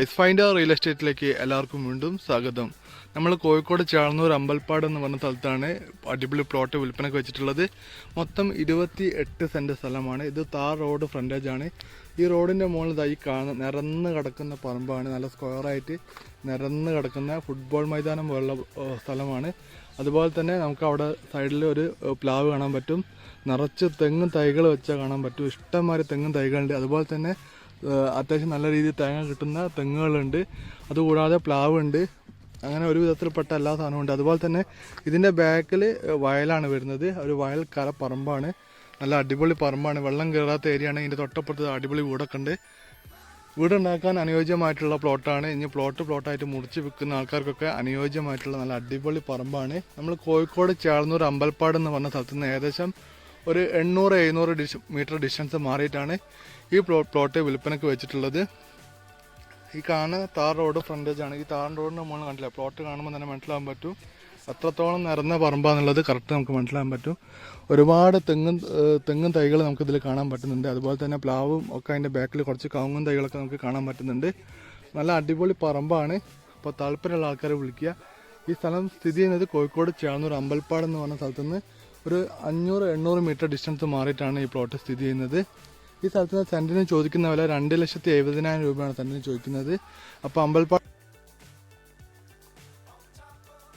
Guys, find real എസ്റ്റേറ്റിലേക്ക് എല്ലാവർക്കും വീണ്ടും സ്വാഗതം. നമ്മൾ കോഴിക്കോട് ചേളന്നൂർ അമ്പൽപ്പാട് എന്ന് പറഞ്ഞ സ്ഥലത്താണ് അടിപൊളി പ്ലോട്ട് വിൽപ്പനയ്ക്ക് വെച്ചിട്ടുള്ളത്. മൊത്തം 28 സെൻറ്റ് സ്ഥലമാണ്. ഇത് താർ റോഡ് ഫ്രണ്ടേജ് ആണ്. ഈ റോഡിൻ്റെ മുകളിൽ ഈ നിരന്ന് കിടക്കുന്ന പറമ്പാണ്. നല്ല സ്ക്വയറായിട്ട് നിരന്ന് കിടക്കുന്ന ഫുട്ബോൾ മൈതാനം പോലുള്ള സ്ഥലമാണ്. അതുപോലെ തന്നെ നമുക്ക് അവിടെ സൈഡിൽ ഒരു പ്ലാവ് കാണാൻ പറ്റും. നിറച്ച് തെങ്ങും തൈകൾ വെച്ചാൽ കാണാൻ പറ്റും. ഇഷ്ടംമാതിരി തെങ്ങും തൈകളുണ്ട്. അതുപോലെ തന്നെ അത്യാവശ്യം നല്ല രീതിയിൽ തേങ്ങ കിട്ടുന്ന തെങ്ങുകളുണ്ട്. അതുകൂടാതെ പ്ലാവ് ഉണ്ട്. അങ്ങനെ ഒരു വിധത്തിൽപ്പെട്ട എല്ലാ സാധനവും ഉണ്ട്. അതുപോലെ തന്നെ ഇതിൻ്റെ ബാക്കിൽ വയലാണ് വരുന്നത്. ഒരു വയൽക്കര പറമ്പാണ്. നല്ല അടിപൊളി പറമ്പാണ്. വെള്ളം കയറാത്ത ഏരിയയാണ്. ഇതിൻ്റെ തൊട്ടപ്പുറത്ത് അടിപൊളി വീടൊക്കെ ഉണ്ട്. വീടുണ്ടാക്കാൻ അനുയോജ്യമായിട്ടുള്ള പ്ലോട്ടാണ്. ഇനി പ്ലോട്ടായിട്ട് മുറിച്ച് വിൽക്കുന്ന ആൾക്കാർക്കൊക്കെ അനുയോജ്യമായിട്ടുള്ള നല്ല അടിപൊളി പറമ്പാണ്. നമ്മൾ കോഴിക്കോട് ചേളന്നൂർ അമ്പൽപ്പാട് എന്ന് പറഞ്ഞ സ്ഥലത്ത് നിന്ന് ഏകദേശം ഒരു 800-700 മീറ്റർ ഡിസ്റ്റൻസ് മാറിയിട്ടാണ് ഈ പ്ലോട്ട് വിൽപ്പനയ്ക്ക് വെച്ചിട്ടുള്ളത്. ഈ കാണുന്ന താർ റോഡ് ഫ്രണ്ടേജ് ആണ്. ഈ താർ റോഡിൻ്റെ മുകളിൽ കണ്ടില്ല, പ്ലോട്ട് കാണുമ്പോൾ തന്നെ മനസ്സിലാകാൻ പറ്റും എത്രത്തോളം നിറഞ്ഞ പറമ്പാന്നുള്ളത് കറക്റ്റ് നമുക്ക് മനസ്സിലാകാൻ പറ്റും. ഒരുപാട് തെങ്ങും തൈകൾ നമുക്കിതിൽ കാണാൻ പറ്റുന്നുണ്ട്. അതുപോലെ തന്നെ പ്ലാവും ഒക്കെ അതിൻ്റെ ബാക്കിൽ കുറച്ച് കവുങ്ങും തൈകളൊക്കെ നമുക്ക് കാണാൻ പറ്റുന്നുണ്ട്. നല്ല അടിപൊളി പറമ്പാണ്. അപ്പോൾ താല്പര്യമുള്ള ആൾക്കാരെ വിളിക്കുക. ഈ സ്ഥലം സ്ഥിതി ചെയ്യുന്നത് കോഴിക്കോട് ചേളന്നൂർ അമ്പൽപ്പാട് എന്ന് പറഞ്ഞ സ്ഥലത്തുനിന്ന് ഒരു 500-800 മീറ്റർ ഡിസ്റ്റൻസ് മാറിയിട്ടാണ് ഈ പ്ലോട്ട് സ്ഥിതി ചെയ്യുന്നത്. ഈ സ്ഥലത്ത് സെൻറ്റിന് ചോദിക്കുന്ന വില 2,70,000 രൂപയാണ് സെൻറ്റിന് ചോദിക്കുന്നത്. അപ്പോൾ അമ്പൽപ്പാട്